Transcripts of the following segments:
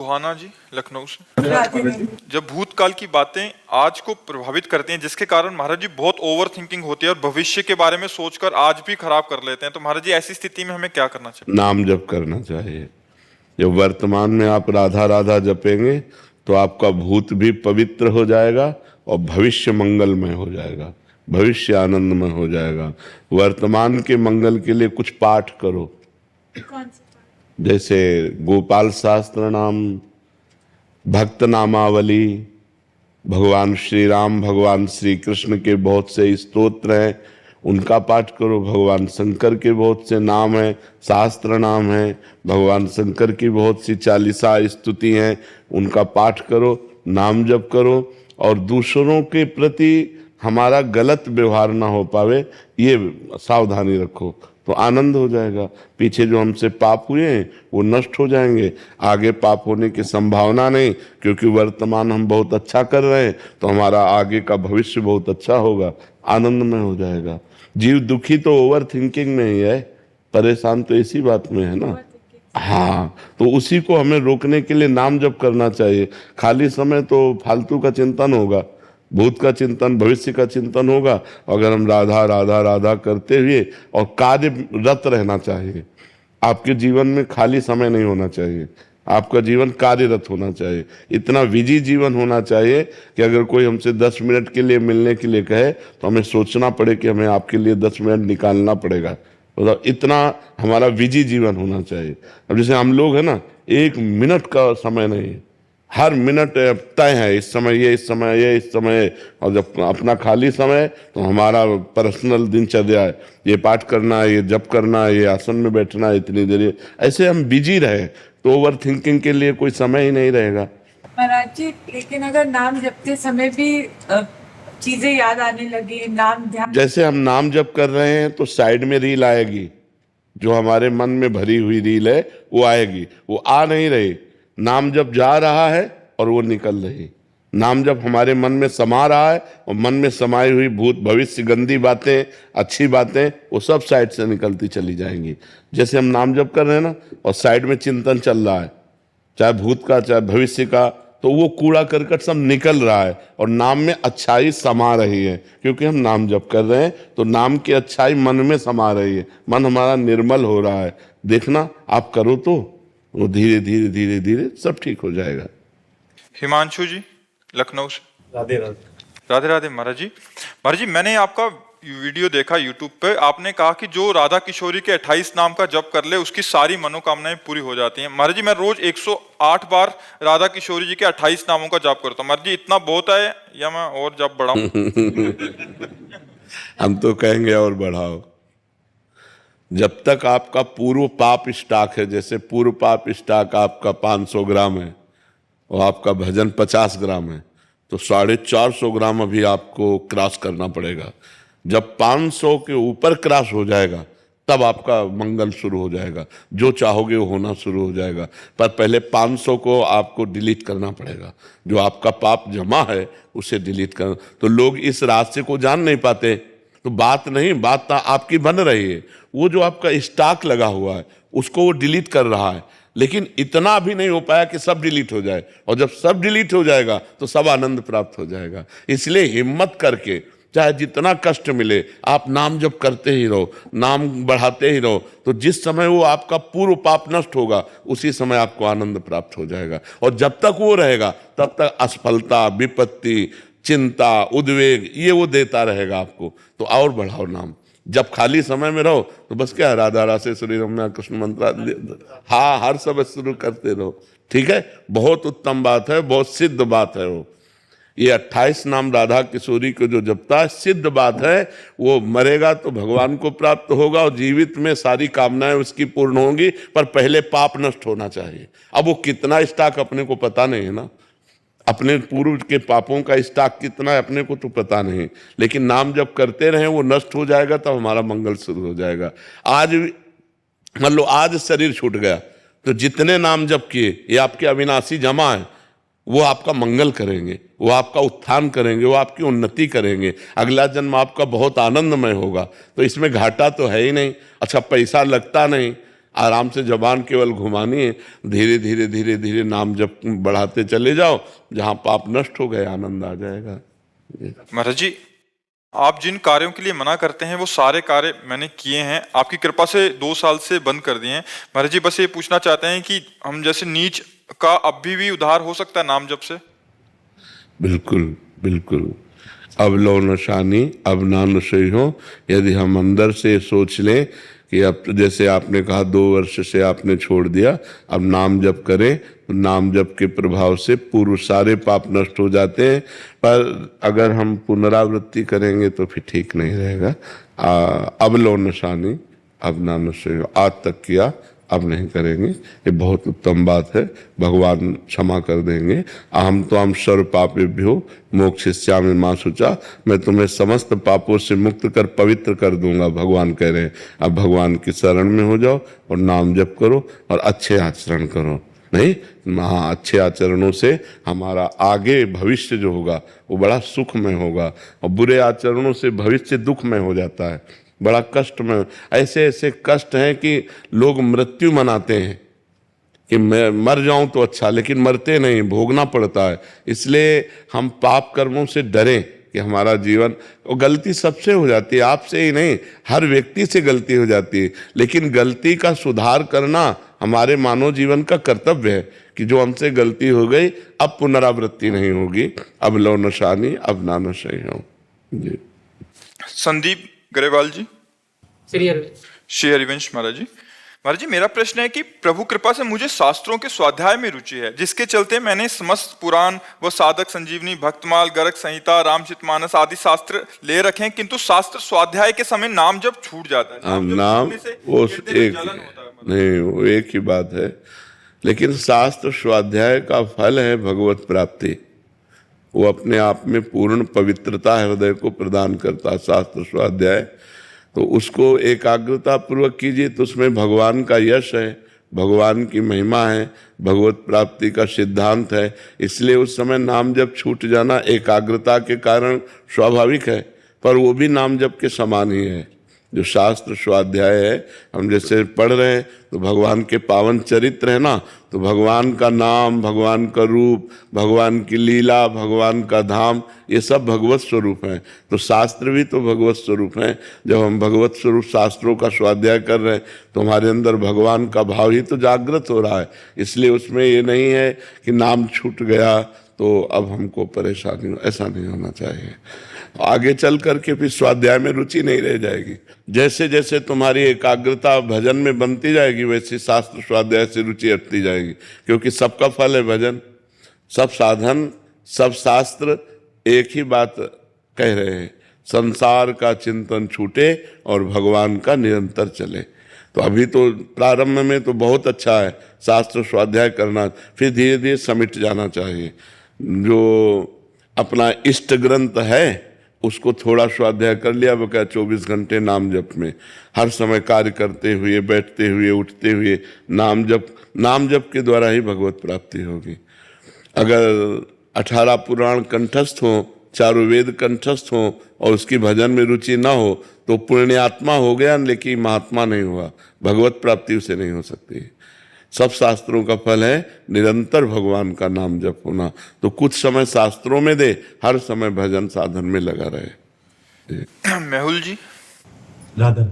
सुहाना जी लखनऊ से। जब भूतकाल की बातें आज को प्रभावित करती हैं, जिसके कारण महाराज जी बहुत ओवर थिंकिंग होती है और भविष्य के बारे में सोचकर आज भी खराब कर लेते हैं, तो महाराज जी ऐसी स्थिति में हमें क्या करना चाहिए? नाम जप करना चाहिए। जब वर्तमान में आप राधा राधा जपेंगे तो आपका भूत भी पवित्र हो जाएगा और भविष्य मंगलमय हो जाएगा, भविष्य आनंदमय हो जाएगा। वर्तमान के मंगल के लिए कुछ पाठ करो। कौन सा? जैसे गोपाल शास्त्र नाम, भक्त नामावली, भगवान श्री राम भगवान श्री कृष्ण के बहुत से स्तोत्र हैं, उनका पाठ करो। भगवान शंकर के बहुत से नाम हैं, शास्त्र नाम हैं, भगवान शंकर की बहुत सी चालीसा स्तुति हैं, उनका पाठ करो, नाम जप करो। और दूसरों के प्रति हमारा गलत व्यवहार ना हो पावे, ये सावधानी रखो, तो आनंद हो जाएगा। पीछे जो हमसे पाप हुए हैं वो नष्ट हो जाएंगे, आगे पाप होने की संभावना नहीं, क्योंकि वर्तमान हम बहुत अच्छा कर रहे हैं तो हमारा आगे का भविष्य बहुत अच्छा होगा, आनंदमय हो जाएगा। जीव दुखी तो ओवर थिंकिंग में ही है, परेशान तो इसी बात में है ना। हाँ, तो उसी को हमें रोकने के लिए नाम जप करना चाहिए। खाली समय तो फालतू का चिंतन होगा, भूत का चिंतन, भविष्य का चिंतन होगा। अगर हम राधा राधा राधा करते हुए और कार्यरत रहना चाहिए। आपके जीवन में खाली समय नहीं होना चाहिए, आपका जीवन कार्यरत होना चाहिए। इतना विजी जीवन होना चाहिए कि अगर कोई हमसे 10 मिनट के लिए मिलने के लिए कहे तो हमें सोचना पड़े कि हमें आपके लिए 10 मिनट निकालना पड़ेगा। मतलब इतना हमारा विजी जीवन होना चाहिए। अब जैसे हम लोग हैं ना, 1 मिनट का समय नहीं है, हर मिनट तय है, इस समय ये, इस समय ये, इस समय। और जब अपना खाली समय तो हमारा पर्सनल दिनचर्या है, ये पाठ करना है, ये जप करना है, ये आसन में बैठना है इतनी देर, ऐसे हम बिजी रहे तो ओवर थिंकिंग के लिए कोई समय ही नहीं रहेगा। महाराज जी, लेकिन अगर नाम जपते समय भी चीजें याद आने लगी, नाम ध्यान, जैसे हम नाम जप कर रहे हैं तो साइड में रील आएगी, जो हमारे मन में भरी हुई रील है वो आएगी, वो आ नहीं रही। नाम जप जा रहा है और वो निकल रही। नाम जप हमारे मन में समा रहा है और मन में समाई हुई भूत भविष्य गंदी बातें, अच्छी बातें, वो सब साइड से निकलती चली जाएंगी। जैसे हम नाम जप कर रहे हैं ना और साइड में चिंतन चल रहा है, चाहे भूत का चाहे भविष्य का, तो वो कूड़ा करकट सब निकल रहा है और नाम में अच्छाई समा रही है। क्योंकि हम नाम जप कर रहे हैं तो नाम की अच्छाई मन में समा रही है, मन हमारा निर्मल हो रहा है। देखना, आप करो तो वो धीरे धीरे धीरे धीरे सब ठीक हो जाएगा। हिमांशु जी लखनऊ से। राधे राधे। राधे राधे महाराज जी। महाराज जी, मैंने आपका वीडियो देखा यूट्यूब पे, आपने कहा कि जो राधा किशोरी के 28 नाम का जप कर ले उसकी सारी मनोकामनाएं पूरी हो जाती हैं। महाराज जी, मैं रोज 108 बार राधा किशोरी जी के 28 नामों का जप करता हूँ। महाराज जी, इतना बहुत है या मैं और जप बढ़ाऊं? हम तो कहेंगे और बढ़ाओ। जब तक आपका पूर्व पाप स्टॉक है, जैसे पूर्व पाप स्टॉक आपका 500 ग्राम है और आपका भजन 50 ग्राम है, तो 450 ग्राम अभी आपको क्रॉस करना पड़ेगा। जब 500 के ऊपर क्रॉस हो जाएगा तब आपका मंगल शुरू हो जाएगा, जो चाहोगे वो होना शुरू हो जाएगा। पर पहले 500 को आपको डिलीट करना पड़ेगा, जो आपका पाप जमा है उसे डिलीट करना। तो लोग इस रास्ते को जान नहीं पाते, तो बात नहीं, बात तो आपकी बन रही है। वो जो आपका स्टॉक लगा हुआ है उसको वो डिलीट कर रहा है, लेकिन इतना भी नहीं हो पाया कि सब डिलीट हो जाए। और जब सब डिलीट हो जाएगा तो सब आनंद प्राप्त हो जाएगा। इसलिए हिम्मत करके, चाहे जितना कष्ट मिले, आप नाम जप करते ही रहो, नाम बढ़ाते ही रहो। तो जिस समय वो आपका पूर्व पाप नष्ट होगा उसी समय आपको आनंद प्राप्त हो जाएगा। और जब तक वो रहेगा तब तक असफलता, विपत्ति, चिंता, उद्वेग, ये वो देता रहेगा आपको। तो और बढ़ाओ नाम। जब खाली समय में रहो तो बस क्या, राधा रासे श्री रमना कृष्ण मंत्र, हाँ, हर सब शुरू करते रहो। ठीक है, बहुत उत्तम बात है, बहुत सिद्ध बात है वो। ये 28 नाम राधा किशोरी को जो जपता है, सिद्ध बात है। वो मरेगा तो भगवान को प्राप्त होगा और जीवित में सारी कामनाएं उसकी पूर्ण होंगी, पर पहले पाप नष्ट होना चाहिए। अब वो कितना स्टॉक अपने को पता नहीं है ना, अपने पूर्व के पापों का स्टॉक कितना है अपने को तो पता नहीं, लेकिन नाम जब करते रहे वो नष्ट हो जाएगा, तब हमारा मंगल शुरू हो जाएगा। आज मान लो आज शरीर छूट गया तो जितने नाम जप किए ये आपके अविनाशी जमा है, वो आपका मंगल करेंगे, वो आपका उत्थान करेंगे, वो आपकी उन्नति करेंगे। अगला जन्म आपका बहुत आनंदमय होगा। तो इसमें घाटा तो है ही नहीं। अच्छा, पैसा लगता नहीं, आराम से जबान केवल घुमानी है, धीरे धीरे धीरे धीरे नाम जप बढ़ाते चले जाओ, जहां पाप नष्ट हो गए आनंद आ जाएगा। महाराज जी, आप जिन कार्यों के लिए मना करते हैं वो सारे कार्य मैंने किए हैं, आपकी कृपा से 2 साल से बंद कर दिए हैं। महाराज जी बस ये पूछना चाहते हैं कि हम जैसे नीच का अभी भी उद्धार हो सकता है नाम जप से? बिल्कुल बिल्कुल। अब लो नशानी अब ना नशे हो। यदि हम अंदर से सोच लें कि अब जैसे आपने कहा 2 वर्ष से आपने छोड़ दिया, अब नाम जप करें तो नाम जप के प्रभाव से पूर्व सारे पाप नष्ट हो जाते हैं। पर अगर हम पुनरावृत्ति करेंगे तो फिर ठीक नहीं रहेगा। अब लो नशानी अब ना नशे हो, आज तक किया अब नहीं करेंगे, ये बहुत उत्तम बात है, भगवान क्षमा कर देंगे। अहम तो हम सर्व पापेभ्यो मोक्षयिष्यामि मा शुचा, मैं तुम्हें समस्त पापों से मुक्त कर पवित्र कर दूंगा, भगवान कह रहे हैं। अब भगवान की शरण में हो जाओ और नाम जप करो और अच्छे आचरण करो। नहीं, हाँ, अच्छे आचरणों से हमारा आगे भविष्य जो होगा वो बड़ा सुखमय होगा, और बुरे आचरणों से भविष्य दुखमय हो जाता है, बड़ा कष्ट में। ऐसे ऐसे कष्ट हैं कि लोग मृत्यु मनाते हैं कि मैं मर जाऊं तो अच्छा, लेकिन मरते नहीं, भोगना पड़ता है। इसलिए हम पाप कर्मों से डरें कि हमारा जीवन, और गलती सबसे हो जाती है, आपसे ही नहीं, हर व्यक्ति से गलती हो जाती है, लेकिन गलती का सुधार करना हमारे मानव जीवन का कर्तव्य है कि जो हमसे गलती हो गई अब पुनरावृत्ति नहीं होगी। अब लो नशानी अब ना नशे हो जी। संदीप ग्रेवाल जी। श्री हरिवंश महाराज जी। महाराज जी मेरा प्रश्न है कि प्रभु कृपा से मुझे शास्त्रों के स्वाध्याय में रुचि है, जिसके चलते मैंने समस्त पुराण व साधक संजीवनी, भक्तमाल, गर्ग संहिता, रामचरितमानस आदि शास्त्र ले रखे हैं, किंतु शास्त्र स्वाध्याय के समय नाम जब छूट जाता है। नाम वो नहीं, वो एक ही बात है, लेकिन शास्त्र स्वाध्याय का फल है भगवत प्राप्ति। वो अपने आप में पूर्ण पवित्रता हृदय को प्रदान करता है शास्त्र स्वाध्याय। तो उसको एकाग्रता पूर्वक कीजिए तो उसमें भगवान का यश है, भगवान की महिमा है, भगवत प्राप्ति का सिद्धांत है। इसलिए उस समय नाम जप छूट जाना एकाग्रता के कारण स्वाभाविक है, पर वो भी नाम जप के समान ही है। जो शास्त्र स्वाध्याय है, हम जैसे पढ़ रहे हैं तो भगवान के पावन चरित्र है ना, तो भगवान का नाम, भगवान का रूप, भगवान की लीला, भगवान का धाम, ये सब भगवत स्वरूप हैं। तो शास्त्र भी तो भगवत स्वरूप हैं। जब हम भगवत स्वरूप शास्त्रों का स्वाध्याय कर रहे हैं तो हमारे अंदर भगवान का भाव ही तो जागृत हो रहा है। इसलिए उसमें ये नहीं है कि नाम छूट गया तो अब हमको परेशानी हो, ऐसा नहीं होना चाहिए। आगे चल करके फिर स्वाध्याय में रुचि नहीं रह जाएगी। जैसे जैसे तुम्हारी एकाग्रता भजन में बनती जाएगी वैसे शास्त्र स्वाध्याय से रुचि हटती जाएगी, क्योंकि सबका फल है भजन। सब साधन, सब शास्त्र एक ही बात कह रहे हैं, संसार का चिंतन छूटे और भगवान का निरंतर चले। तो अभी तो प्रारंभ में तो बहुत अच्छा है शास्त्र स्वाध्याय करना, फिर धीरे धीरे समिट जाना चाहिए। जो अपना इष्ट ग्रंथ है उसको थोड़ा स्वाध्याय कर लिया, वो क्या 24 घंटे नाम जप में हर समय कार्य करते हुए, बैठते हुए, उठते हुए नाम जप के द्वारा ही भगवत प्राप्ति होगी। अगर 18 पुराण कंठस्थ हो, चारों वेद कंठस्थ हो और उसकी भजन में रुचि ना हो तो पुण्यात्मा हो गया, लेकिन महात्मा नहीं हुआ, भगवत प्राप्ति उसे नहीं हो सकती। सब शास्त्रों का फल है निरंतर भगवान का नाम जप होना। तो कुछ समय शास्त्रों में दे, हर समय भजन साधन में लगा रहे। मेहुल जी। राधे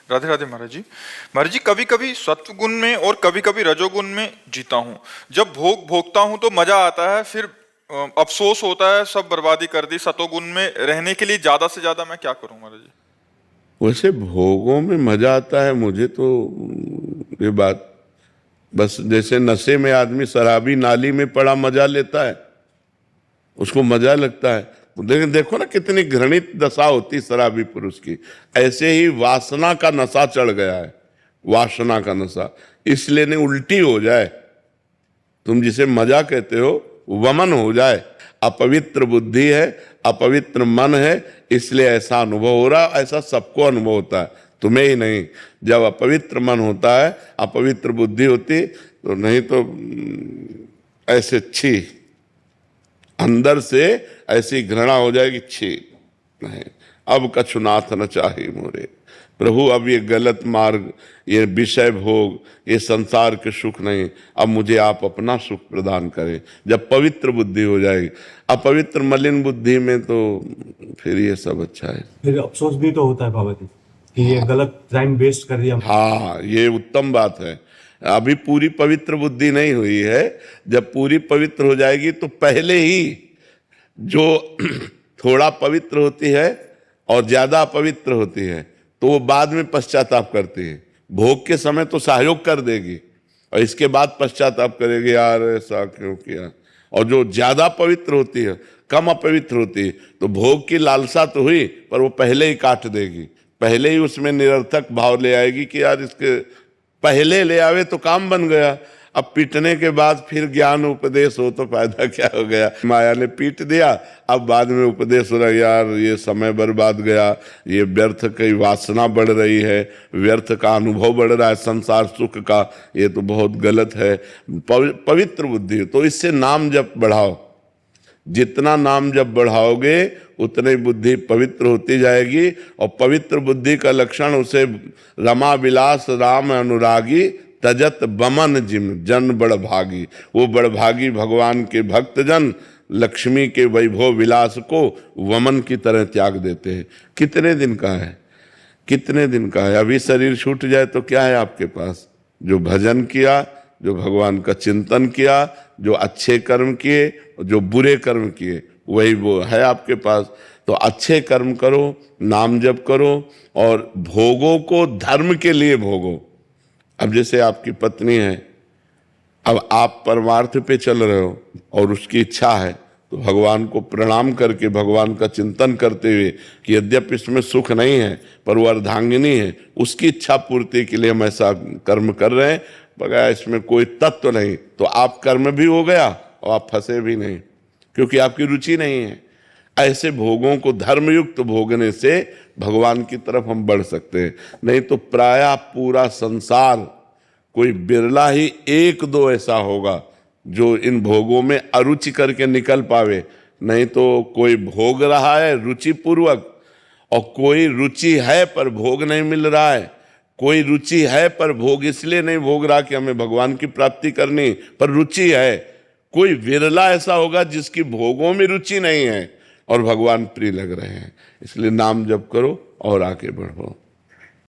राधे महाराज जी। महाराज जी कभी कभी सत्व गुण में और कभी कभी रजोगुण में जीता हूँ। जब भोगता हूँ तो मजा आता है, फिर अफसोस होता है सब बर्बादी कर दी। सतोगुण में रहने के लिए ज्यादा से ज्यादा मैं क्या करूँ महाराज जी? वैसे भोगों में मजा आता है, मुझे तो ये बात बस जैसे नशे में आदमी शराबी नाली में पड़ा मजा लेता है, उसको मजा लगता है। लेकिन देखो ना कितनी घृणित दशा होती शराबी पुरुष की। ऐसे ही वासना का नशा चढ़ गया है, वासना का नशा, इसलिए नहीं उल्टी हो जाए, तुम जिसे मजा कहते हो वमन हो जाए। अपवित्र बुद्धि है, अपवित्र मन है, इसलिए ऐसा अनुभव हो रहा। ऐसा सबको अनुभव होता है, तुम्हें ही नहीं। जब अपवित्र मन होता है, अपवित्र बुद्धि होती तो नहीं तो ऐसे छी, अंदर से ऐसी घृणा हो जाएगी, छी नहीं अब कछु नाथ न चाहे मोरे। प्रभु अब ये गलत मार्ग, ये विषय भोग, ये संसार के सुख नहीं, अब मुझे आप अपना सुख प्रदान करें। जब पवित्र बुद्धि हो जाएगी, अपवित्र मलिन बुद्धि में तो फिर ये सब अच्छा है। फिर अफसोस भी तो होता है बाबा जी कि ये गलत टाइम वेस्ट कर दिया। हाँ, ये उत्तम बात है। अभी पूरी पवित्र बुद्धि नहीं हुई है। जब पूरी पवित्र हो जाएगी तो पहले ही जो थोड़ा पवित्र होती है और ज्यादा अपवित्र होती है तो वो बाद में पश्चाताप करती है। भोग के समय तो सहयोग कर देगी और इसके बाद पश्चाताप करेगी, यार ऐसा क्यों किया। और जो ज्यादा पवित्र होती है, कम अपवित्र होती है, तो भोग की लालसा तो हुई पर वो पहले ही काट देगी, पहले ही उसमें निरर्थक भाव ले आएगी कि यार इसके पहले ले आवे तो काम बन गया। अब पीटने के बाद फिर ज्ञान उपदेश हो तो फायदा क्या हो गया। माया ने पीट दिया, अब बाद में उपदेश हो रहा, यार ये समय बर्बाद गया, ये व्यर्थ की वासना बढ़ रही है, व्यर्थ का अनुभव बढ़ रहा है संसार सुख का, ये तो बहुत गलत है। पवित्र बुद्धि तो इससे नाम जप बढ़ाओ, जितना नाम जप बढ़ाओगे उतनी बुद्धि पवित्र होती जाएगी। और पवित्र बुद्धि का लक्षण उसे रमा विलास राम अनुरागी तजत बमन जिम जन बड़भागी। वो बड़भागी भगवान के भक्तजन लक्ष्मी के वैभव विलास को वमन की तरह त्याग देते हैं। कितने दिन का है, कितने दिन का है। अभी शरीर छूट जाए तो क्या है आपके पास? जो भजन किया, जो भगवान का चिंतन किया, जो अच्छे कर्म किए, जो बुरे कर्म किए, वही वो है आपके पास। तो अच्छे कर्म करो, नाम जप करो और भोगों को धर्म के लिए भोगो। अब जैसे आपकी पत्नी है, अब आप परमार्थ पे चल रहे हो और उसकी इच्छा है तो भगवान को प्रणाम करके, भगवान का चिंतन करते हुए कि यद्यपि इसमें सुख नहीं है पर वो अर्धांगिनी है, उसकी इच्छा पूर्ति के लिए हम ऐसा कर्म कर रहे हैं, बगैर इसमें कोई तत्व नहीं, तो आप कर्म भी हो गया और आप फंसे भी नहीं, क्योंकि आपकी रुचि नहीं है। ऐसे भोगों को धर्मयुक्त भोगने से भगवान की तरफ हम बढ़ सकते हैं। नहीं तो प्रायः पूरा संसार, कोई बिरला ही एक दो ऐसा होगा जो इन भोगों में अरुचि करके निकल पावे। नहीं तो कोई भोग रहा है रुचि पूर्वक और कोई रुचि है पर भोग नहीं मिल रहा है। कोई रुचि है पर भोग इसलिए नहीं भोग रहा कि हमें भगवान की प्राप्ति करनी, पर रुचि है। कोई विरला ऐसा होगा जिसकी भोगों में रुचि नहीं है और भगवान प्रिय लग रहे हैं। इसलिए नाम जप करो और आगे बढ़ो।